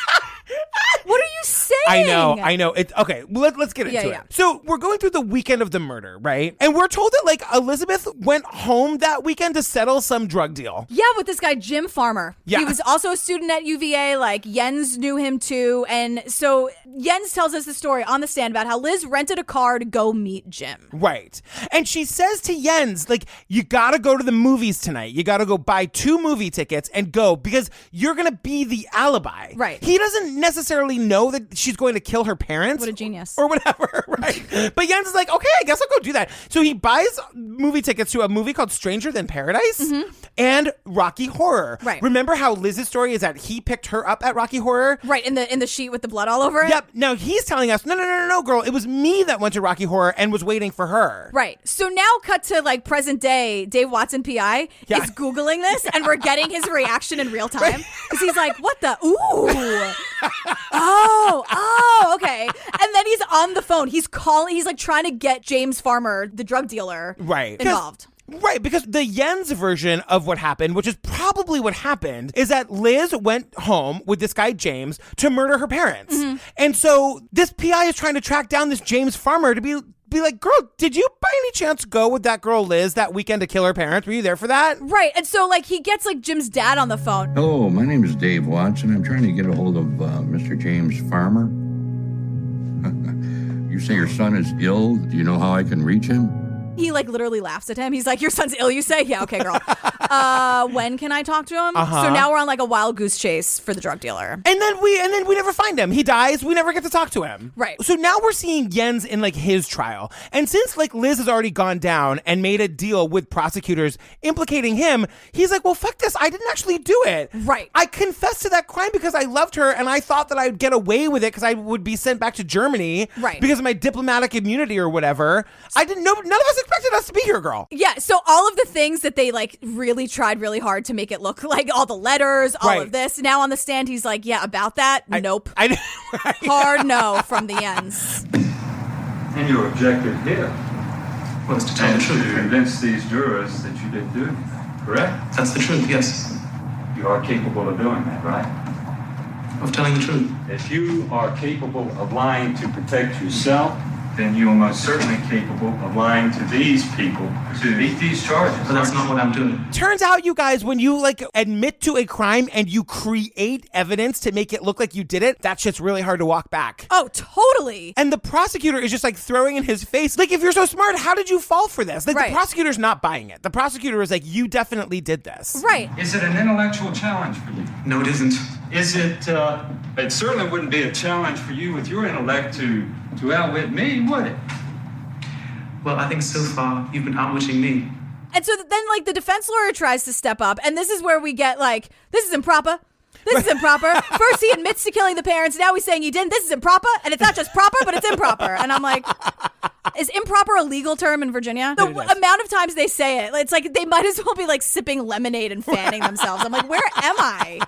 What are you saying? I know. It's okay. Let's get into it. So we're going through the weekend of the murder, right? And we're told that like Elizabeth went home that weekend to settle some drug deal. Yeah, with this guy, Jim Farmer. Yeah. He was also a student at UVA. Like Jens knew him too. And so Jens tells us the story on the stand about how Liz rented a car to go meet Jim. Right. And she says to Jens, like, you got to go to the movies tonight. You got to go buy 2 movie tickets and go because you're going to be the alibi. Right. He doesn't necessarily know that she's going to kill her parents. What a genius. Or whatever, right? But Jens is like, okay, I guess I'll go do that. So he buys movie tickets to a movie called Stranger Than Paradise and Rocky Horror. Right. Remember how Liz's story is that he picked her up at Rocky Horror? Right, in the sheet with the blood all over it? Yep. Now he's telling us, no, girl, it was me that went to Rocky Horror and was waiting for her. Right. So now cut to like present day, Dave Watson PI is Googling this and we're getting his reaction in real time. Because he's like, what the? Ooh. Oh, okay. And then he's on the phone. He's calling, he's like trying to get James Farmer, the drug dealer, involved. Right, because the Jens version of what happened, which is probably what happened, is that Liz went home with this guy, James, to murder her parents. And so this PI is trying to track down this James Farmer to be like, girl, did you by any chance go with that girl Liz that weekend to kill her parents? Were you there for that? Right. And so like he gets like Jim's dad on the phone. Hello, my name is Dave Watson. I'm trying to get a hold of Mr. James Farmer. You say your son is ill. Do you know how I can reach him? He like literally laughs at him. He's like, your son's ill, you say? Yeah, okay, girl. When can I talk to him? So now we're on like a wild goose chase for the drug dealer. And then we never find him. He dies. We never get to talk to him. Right. So now we're seeing Jens in like his trial. And since like Liz has already gone down and made a deal with prosecutors implicating him, he's like, well, fuck this. I didn't actually do it. Right. I confessed to that crime because I loved her and I thought that I'd get away with it because I would be sent back to Germany. Right. Because of my diplomatic immunity or whatever. I didn't know. None of us expected us to be here, girl. Yeah. So all of the things that they like really tried really hard to make it look like, all the letters, all of this. Now on the stand, he's like, yeah, about that. Nope. Hard no from the ends. And your objective here was to tell the truth. To convince these jurors that you didn't do anything, correct? That's the truth, yes. You are capable of doing that, right? Of telling the truth. If you are capable of lying to protect yourself, then you are most certainly capable of lying to these people to meet these charges. But that's not what I'm doing. Turns out, you guys, when you like admit to a crime and you create evidence to make it look like you did it, that shit's really hard to walk back. Oh, totally. And the prosecutor is just like throwing in his face, like, if you're so smart, how did you fall for this? Like, the prosecutor's not buying it. The prosecutor is like, you definitely did this. Right. Is it an intellectual challenge for you? No, it isn't. Is it, it certainly wouldn't be a challenge for you with your intellect to outwit me, would it? Well, I think so far you've been outwitting me. And so then like the defense lawyer tries to step up and this is where we get like, this is improper. This is improper. First he admits to killing the parents. Now he's saying he didn't. This is improper. And it's not just proper, but it's improper. And I'm like, is improper a legal term in Virginia? The amount of times they say it, it's like they might as well be like sipping lemonade and fanning themselves. I'm like, where am I?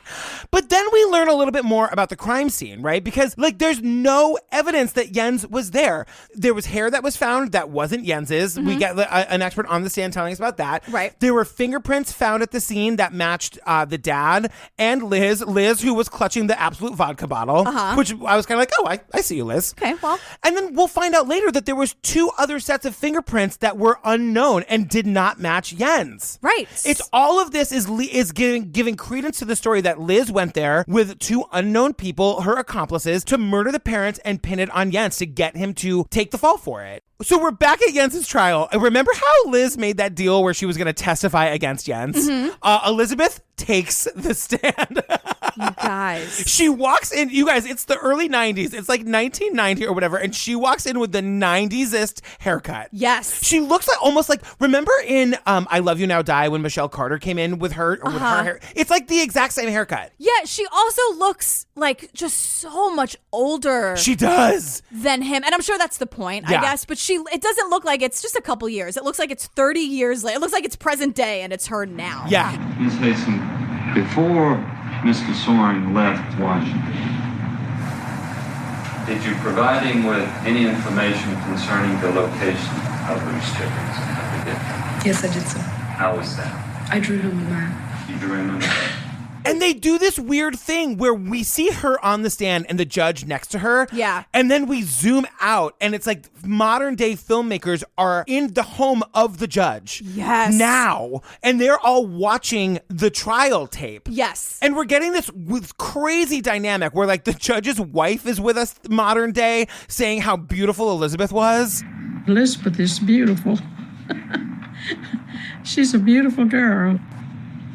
But then we learn a little bit more about the crime scene, right? Because like there's no evidence that Jens was there. There was hair that was found that wasn't Jens's. We get an expert on the stand telling us about that. Right. There were fingerprints found at the scene that matched the dad and Liz, who was clutching the absolute vodka bottle, which I was kind of like, oh, I see you, Liz. Okay, well. And then we'll find out later that there was 2 other sets of fingerprints that were unknown and did not match Jens. Right. It's all of this is giving credence to the story that Liz went there with 2 unknown people, her accomplices, to murder the parents and pin it on Jens to get him to take the fall for it. So we're back at Jens's trial. Remember how Liz made that deal where she was going to testify against Jens? Elizabeth takes the stand. You guys. She walks in, you guys, it's the early 90s. It's like 1990 or whatever. And she walks in with the 90s-ist haircut. Yes. She looks like almost like, remember in I Love You Now Die when Michelle Carter came in with her, or with her hair? It's like the exact same haircut. Yeah, she also looks like just so much older. She does. Than him. And I'm sure that's the point, I guess. But it doesn't look like it's just a couple years. It looks like it's 30 years later. It looks like it's present day and it's her now. Yeah. Ms. Haysom, before Mr. Söring left Washington, did you provide him with any information concerning the location of the restrictions? Yes, I did so. How was that? I drew him a map. You drew him a map? And they do this weird thing where we see her on the stand and the judge next to her. Yeah. And then we zoom out and it's like modern day filmmakers are in the home of the judge. Yes. Now. And they're all watching the trial tape. Yes. And we're getting this crazy dynamic where like the judge's wife is with us modern day saying how beautiful Elizabeth was. Elizabeth is beautiful. She's a beautiful girl.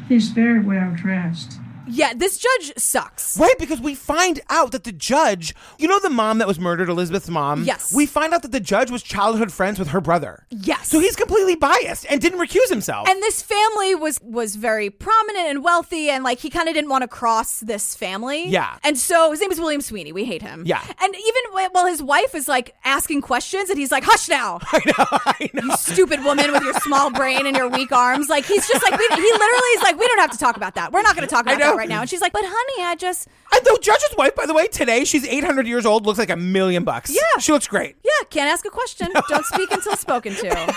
He's very well dressed. Yeah, this judge sucks. Right, because we find out that the judge, you know the mom that was murdered, Elizabeth's mom? Yes. We find out that the judge was childhood friends with her brother. Yes. So he's completely biased and didn't recuse himself. And this family was very prominent and wealthy, and like he kind of didn't want to cross this family. Yeah. And so his name is William Sweeney. We hate him. Yeah. And even while his wife is like asking questions, and he's like, "Hush now, I know. You stupid woman with your small brain and your weak arms." Like he's just like he literally is like, "We don't have to talk about that. We're not going to talk about that right now." And she's like, "But honey, I just..." And the judge's wife, by the way, today, she's 800 years old, looks like $1 million. Yeah. She looks great. Yeah, can't ask a question. Don't speak until spoken to.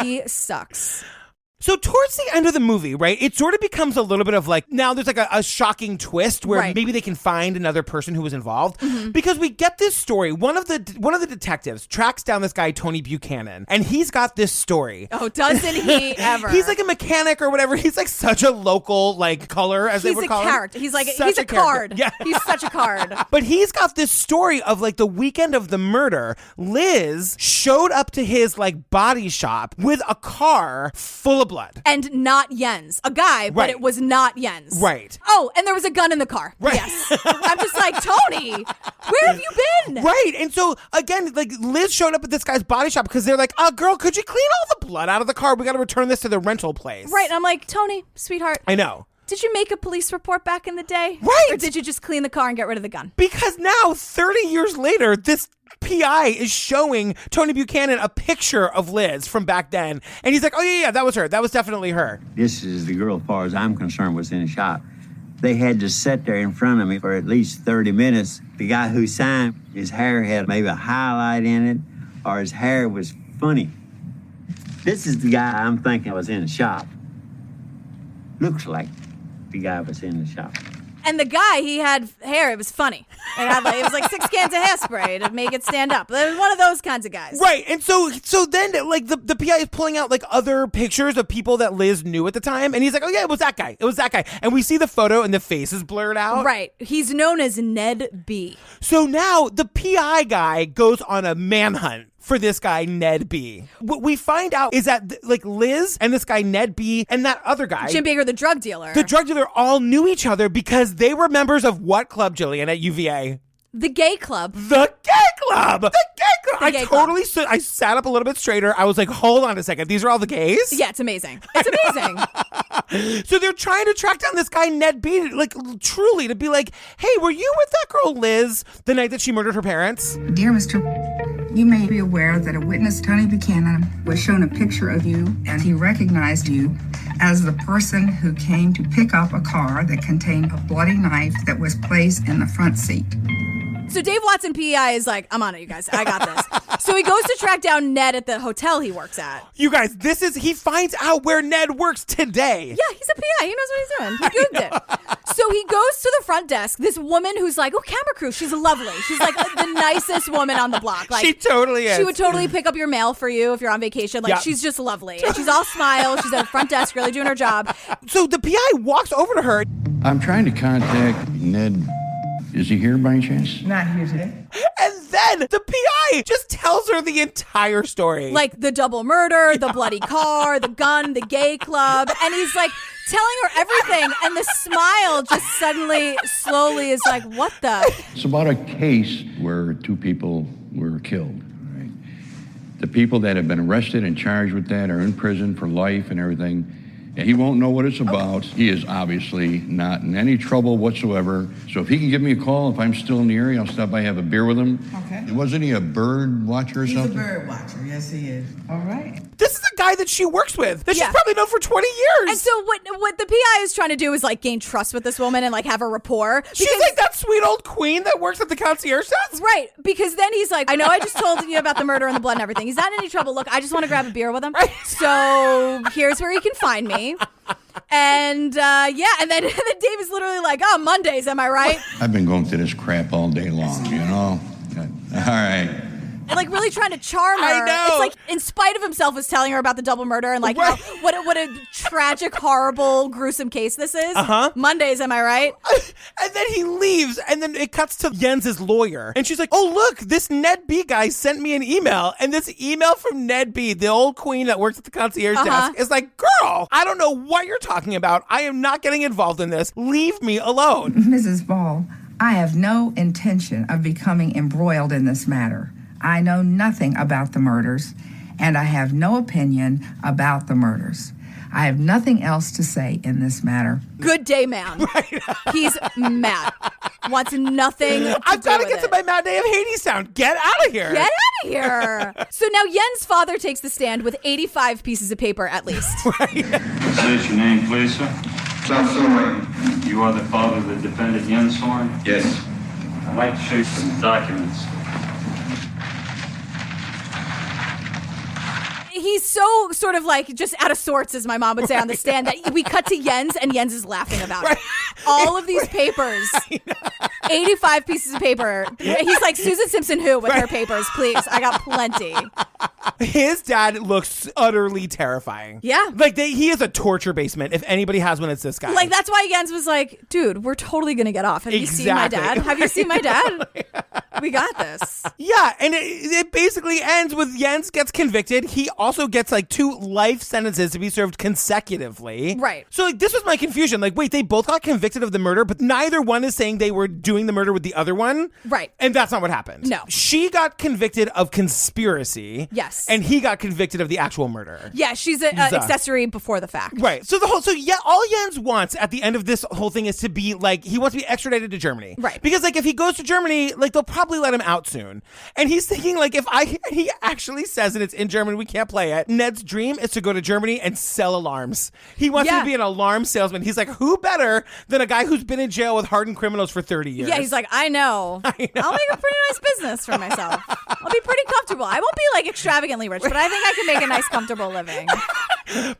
He sucks. So towards the end of the movie, right, it sort of becomes a little bit of like, now there's like a shocking twist where maybe they can find another person who was involved. Mm-hmm. Because we get this story. One of the detectives tracks down this guy, Tony Buchanan, and he's got this story. Oh, doesn't he ever? He's like a mechanic or whatever. He's like such a local like color, as they would call him. He's a character. He's like, Such he's a card. Yeah. He's such a card. But he's got this story of like the weekend of the murder, Liz showed up to his like body shop with a car full of blood. And not Jens. A guy, but it was not Jens. Right. Oh, and there was a gun in the car. Right. Yes. I'm just like, Tony, where have you been? Right. And so, again, like Liz showed up at this guy's body shop because they're like, girl, could you clean all the blood out of the car? We got to return this to the rental place. Right. And I'm like, Tony, sweetheart. I know. Did you make a police report back in the day? Right. Or did you just clean the car and get rid of the gun? Because now, 30 years later, this PI is showing Tony Buchanan a picture of Liz from back then. And he's like, oh, yeah, that was her. That was definitely her. This is the girl, as far as I'm concerned, was in the shop. They had to sit there in front of me for at least 30 minutes. The guy who signed, his hair had maybe a highlight in it, or his hair was funny. This is the guy I'm thinking was in the shop. Looks like the guy was in the shop. And the guy, he had hair. It was funny. It was like 6 cans of hairspray to make it stand up. It was one of those kinds of guys. Right. And so then, like, the PI is pulling out, like, other pictures of people that Liz knew at the time. And he's like, oh, yeah, it was that guy. It was that guy. And we see the photo and the face is blurred out. Right. He's known as Ned B. So now the PI guy goes on a manhunt for this guy, Ned B. What we find out is that, like, Liz and this guy, Ned B, and that other guy, Jim Baker, the drug dealer. The drug dealer all knew each other because they were members of what club, Jillian, at UVA? The gay club. The gay club! The gay club! The gay club. I sat up a little bit straighter. I was like, hold on a second. These are all the gays? Yeah, it's amazing. It's amazing. So they're trying to track down this guy, Ned B, like, truly, to be like, hey, were you with that girl, Liz, the night that she murdered her parents? Dear Mr. You may be aware that a witness, Tony Buchanan, was shown a picture of you, and he recognized you as the person who came to pick up a car that contained a bloody knife that was placed in the front seat. So Dave Watson, PEI, is like, I'm on it, you guys. I got this. So he goes to track down Ned at the hotel he works at. You guys, he finds out where Ned works today. Yeah, he's a PI. He knows what he's doing. He Googed it. So he goes to the front desk. This woman who's like, oh, camera crew. She's lovely. She's like the nicest woman on the block. Like, she totally is. She would totally pick up your mail for you if you're on vacation. Like, she's just lovely. And she's all smiles. She's at the front desk really doing her job. So the PI walks over to her. I'm trying to contact Ned. Is he here by any chance? Not here today. And then the PI just tells her the entire story. Like the double murder, the bloody car, the gun, the gay club. And he's like telling her everything. And the smile just suddenly, slowly is like, what the? It's about a case where 2 people were killed. Right? The people that have been arrested and charged with that are in prison for life and everything. And he won't know what it's about. He is obviously not in any trouble whatsoever. So if he can give me a call, if I'm still in the area, I'll stop by, have a beer with him. Okay. Wasn't he a bird watcher or something? He's a bird watcher. Yes, he is. All right. This is a guy that she works with, that she's probably known for 20 years. And so what the PI is trying to do is like gain trust with this woman and like have a rapport. She's like that sweet old queen that works at the concierge desk? Right. Because then he's like, I know I just told you about the murder and the blood and everything. He's not in any trouble. Look, I just want to grab a beer with him. Right. So here's where you can find me. And and then Dave is literally like, oh, Mondays, am I right? I've been going through this crap all day long, you know? All right. And like really trying to charm her. I know. It's like in spite of himself is telling her about the double murder and like how, what a tragic, horrible, gruesome case this is. Mondays, am I right? And then he leaves, and then it cuts to Jens's lawyer. And she's like, oh, look, this Ned B guy sent me an email. And this email from Ned B, the old queen that works at the concierge desk, is like, girl, I don't know what you're talking about. I am not getting involved in this. Leave me alone. Mrs. Ball, I have no intention of becoming embroiled in this matter. I know nothing about the murders, and I have no opinion about the murders. I have nothing else to say in this matter. Good day, man. Right. He's mad. Wants nothing to I've got to do get with to my matinee of Hadestown. Get out of here. Get out of here. So now Jens' father takes the stand with 85 pieces of paper at least. State your name, please, sir. Jens Söring. You are the father of the defendant, Jens Söring? Yes. I'd like to show you some documents. He's so sort of like just out of sorts, as my mom would say on the stand, that we cut to Jens and Jens is laughing about it. All of these papers, 85 pieces of paper. He's like Susan Simpson who with her papers, please. I got plenty. His dad looks utterly terrifying. Yeah. Like he is a torture basement. If anybody has one, it's this guy. Like that's why Jens was like, dude, we're totally going to get off. Have you seen my dad? Have you seen my dad? We got this. Yeah, and it basically ends with Jens gets convicted. He also gets like 2 life sentences to be served consecutively. Right. So like, this was my confusion. Like, wait, they both got convicted of the murder, but neither one is saying they were doing the murder with the other one. Right. And that's not what happened. No. She got convicted of conspiracy. Yes. And he got convicted of the actual murder. Yeah, she's an accessory before the fact. Right. So all Jens wants at the end of this whole thing is to be like, he wants to be extradited to Germany. Right. Because like if he goes to Germany, like they'll probably let him out soon. And he's thinking like he actually says, and it's in German, we can't play it. Ned's dream is to go to Germany and sell alarms. He wants to be an alarm salesman. He's like, who better than a guy who's been in jail with hardened criminals for 30 years? Yeah, he's like, I know. I'll make a pretty nice business for myself. I'll be pretty comfortable. I won't be like extravagantly rich, but I think I can make a nice, comfortable living.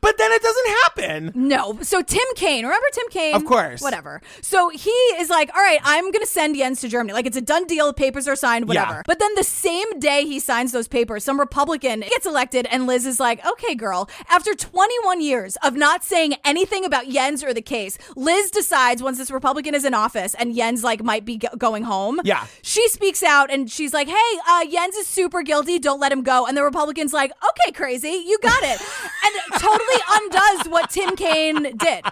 But then it doesn't happen. No. So Tim Kaine, remember Tim Kaine? Of course. Whatever. So he is like, all right, I'm going to send Jens to Germany. Like it's a done deal. Papers are signed, whatever. Yeah. But then the same day he signs those papers, some Republican gets elected and Liz is like, okay, girl, after 21 years of not saying anything about Jens or the case, Liz decides once this Republican is in office and Jens like might be going home. Yeah. She speaks out and she's like, hey, Jens is super guilty. Don't let him go. And the Republican's like, okay, crazy, you got it. And totally undoes what Tim Kaine did.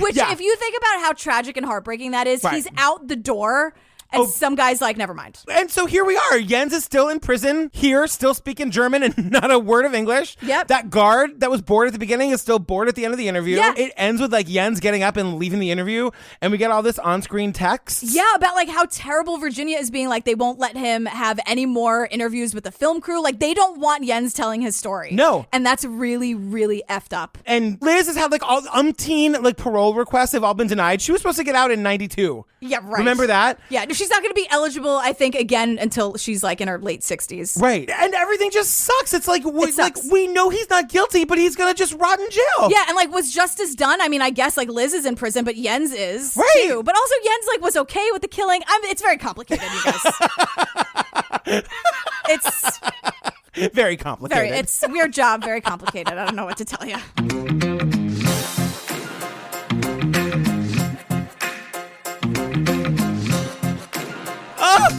Which if you think about how tragic and heartbreaking that is, he's out the door. And some guy's like, never mind. And so here we are. Jens is still in prison here, still speaking German and not a word of English. Yep. That guard that was bored at the beginning is still bored at the end of the interview. Yeah. It ends with like Jens getting up and leaving the interview. And we get all this on-screen text. Yeah, about like how terrible Virginia is being. Like they won't let him have any more interviews with the film crew. Like they don't want Jens telling his story. No. And that's really, really effed up. And Liz has had like all umpteen like parole requests have all been denied. She was supposed to get out in 92. Yeah, right. Remember that? Yeah, she's not going to be eligible, I think, again until she's like in her late 60s. Right. And everything just sucks. It's like, we know he's not guilty, but he's going to just rot in jail. Yeah, and like was justice done? I mean, I guess like Liz is in prison, but Jens is too. But also Jens like was okay with the killing. It's very complicated, you guys. It's very complicated. It's a weird job, very complicated. I don't know what to tell you.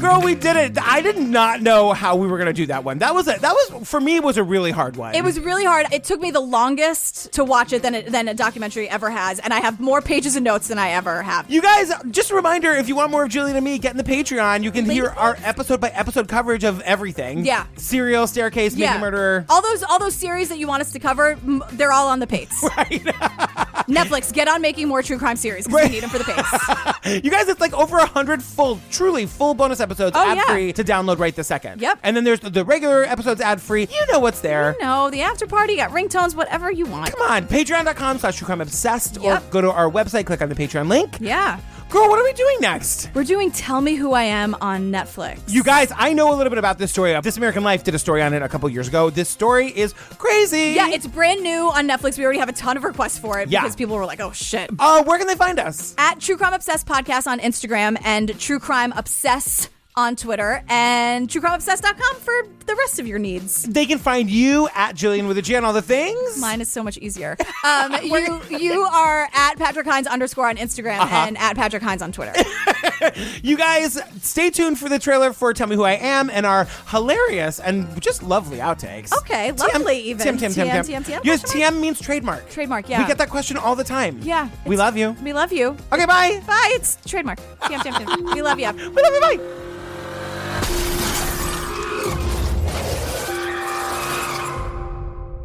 Girl, we did it. I did not know how we were going to do that one. That was for me, was a really hard one. It was really hard. It took me the longest to watch it than a documentary ever has, and I have more pages of notes than I ever have. You guys, just a reminder, if you want more of Jillian and me, get in the Patreon. You can hear our episode by episode coverage of everything. Yeah. Serial, Staircase, Making Murderer. All those series that you want us to cover, they're all on the Pates. Right. Netflix, get on making more true crime series because we need them for the Pates. You guys, it's like over 100 truly full bonus episodes ad-free to download right this second. Yep. And then there's the regular episodes ad-free. You know what's there. You know, the after party, got ringtones, whatever you want. Come on, patreon.com/truecrimeobsessed or go to our website, click on the Patreon link. Yeah. Girl, what are we doing next? We're doing Tell Me Who I Am on Netflix. You guys, I know a little bit about this story. This American Life did a story on it a couple years ago. This story is crazy. Yeah, it's brand new on Netflix. We already have a ton of requests for it because people were like, oh, shit. Where can they find us? At True Crime Obsessed Podcast on Instagram and True Crime Obsess on Twitter and truecrimeobsessed.com for the rest of your needs. They can find you at Jillian with a G on all the things. Mine is so much easier. You are at Patrick Hines _ on Instagram and at Patrick Hines on Twitter. You guys, stay tuned for the trailer for Tell Me Who I Am and our hilarious and just lovely outtakes. Okay, lovely even. TM. Yes, TM means trademark. Trademark, yeah. We get that question all the time. Yeah. We love you. We love you. Okay, bye. Bye. It's trademark. TM. We love you. We love you, bye.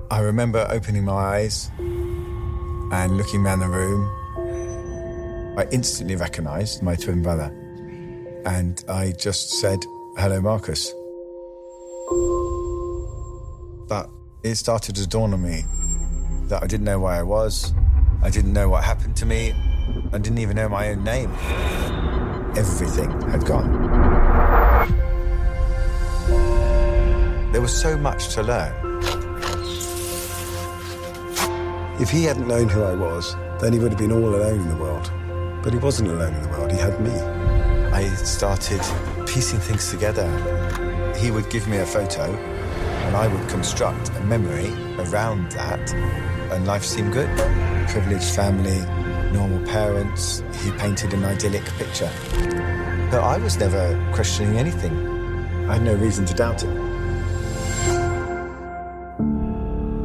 I remember opening my eyes and looking around the room. I instantly recognized my twin brother. And I just said, "Hello, Marcus." But it started to dawn on me that I didn't know where I was. I didn't know what happened to me. I didn't even know my own name. Everything had gone. There was so much to learn. If he hadn't known who I was, then he would have been all alone in the world. But he wasn't alone in the world, he had me. I started piecing things together. He would give me a photo, and I would construct a memory around that, and life seemed good. Privileged family, normal parents, he painted an idyllic picture. But I was never questioning anything. I had no reason to doubt it.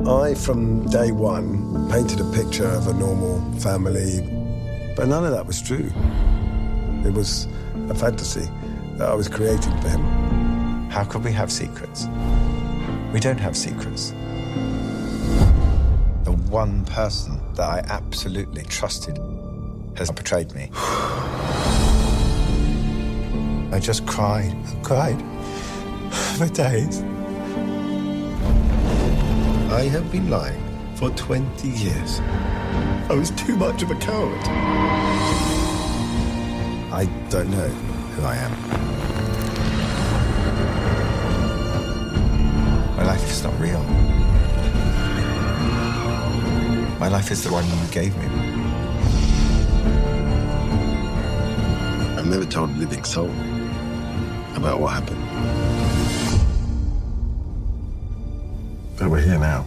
I, from day one, painted a picture of a normal family, but none of that was true. It was a fantasy that I was creating for him. How could we have secrets? We don't have secrets. The one person that I absolutely trusted has betrayed me. I just cried and cried for days. I have been lying for 20 years. I was too much of a coward. I don't know who I am. My life is not real. My life is the one you gave me. I've never told a living soul about what happened. But we're here now.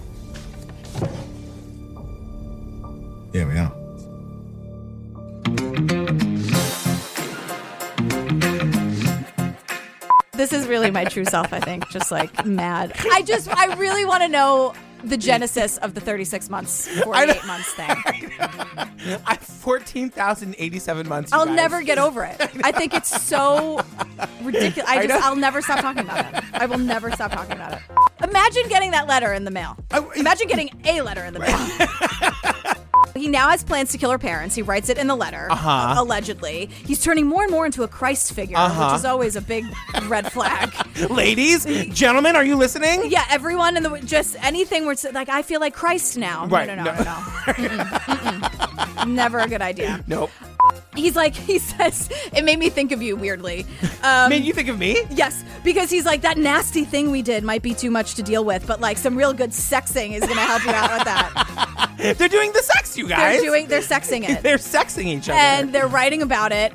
Here we are. This is really my true self, I think. Just like mad. I really want to know the genesis of the 36 months, 48 months thing. I 14,087 months. I'll never get over it. I think it's so ridiculous. I'll never stop talking about it. I will never stop talking about it. Imagine getting that letter in the mail. Imagine getting a letter in the mail. He now has plans to kill her parents. He writes it in the letter, allegedly. He's turning more and more into a Christ figure, which is always a big red flag. Ladies, gentlemen, are you listening? Yeah, everyone in the just anything where it's like, I feel like Christ now. Right. No. Mm-mm. Never a good idea. Nope. He says, it made me think of you weirdly. Made you think of me? Yes, because he's like, that nasty thing we did might be too much to deal with, but like some real good sexing is going to help you out with that. They're doing the sex, you guys. They're sexing it. They're sexing each other. And they're writing about it.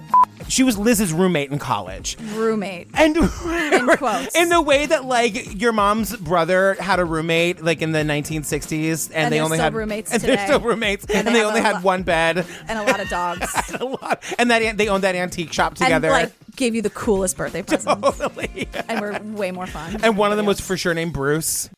She was Liz's roommate in college. Roommate. And in quotes. In the way that like your mom's brother had a roommate like in the 1960s and they only had roommates and today. they're still roommates and they only had one bed and a lot of dogs. and they owned that antique shop together. And like gave you the coolest birthday presents. Totally. And were way more fun. And one of them was for sure named Bruce.